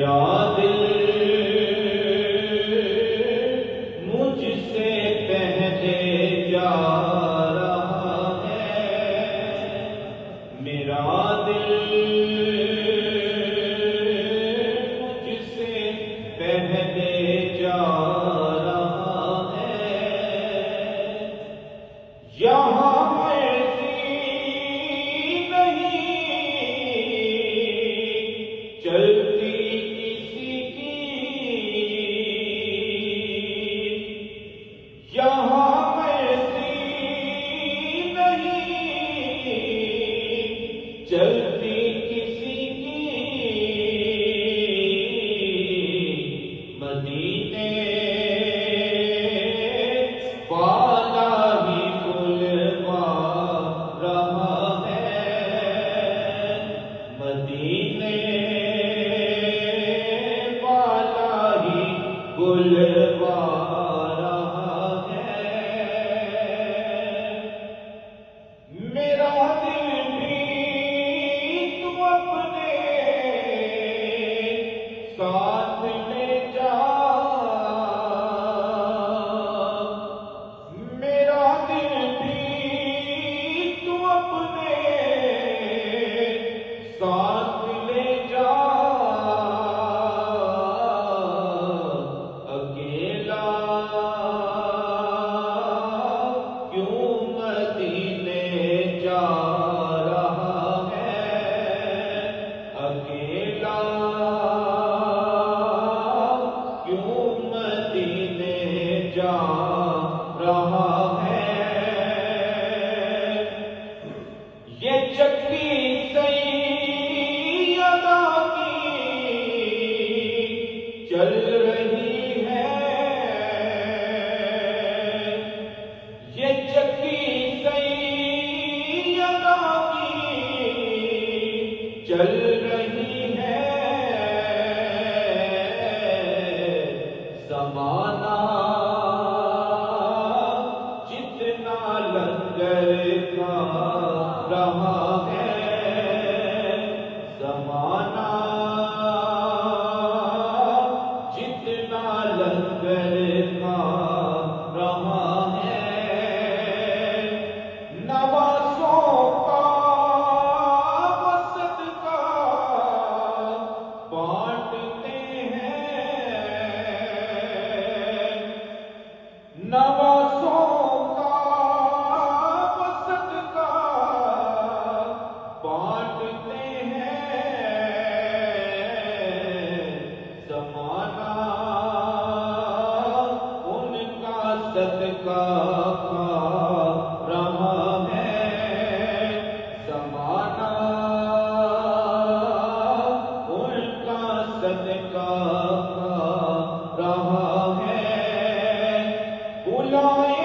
میرا دل مجھ سے پہلے جا رہا ہے، میرا دل مجھ سے پہلے جا رہا ہے، یہاں چلتی کسی کی، یہاں مرضی نہیں چلتی کسی کی، مدینے والا ہی بلوا رہا ہے، مدینے بلوا رہا ہے، میرا دل بھی تو اپنے ساتھ لے جا، میرا دل بھی تو اپنے ساتھ لے جا، جا رہا ہے، یہ چکی سیدہ کی چل رہی ہے، یہ چکی سیدہ کی چل رہی ہے، زمانہ جتنا لنگر کھا رہا ہے، زمانہ جتنا لنگر کھا رہا ہے، نوازوں کا وہ صدقہ بانٹتے ہیں، نوازوں کا وہ صدقہ بانٹتے ہیں، زمانہ ان کا صدقہ کھا رہا ہے، زمانہ ان کا صدقہ کھا رہا ہے، بلائے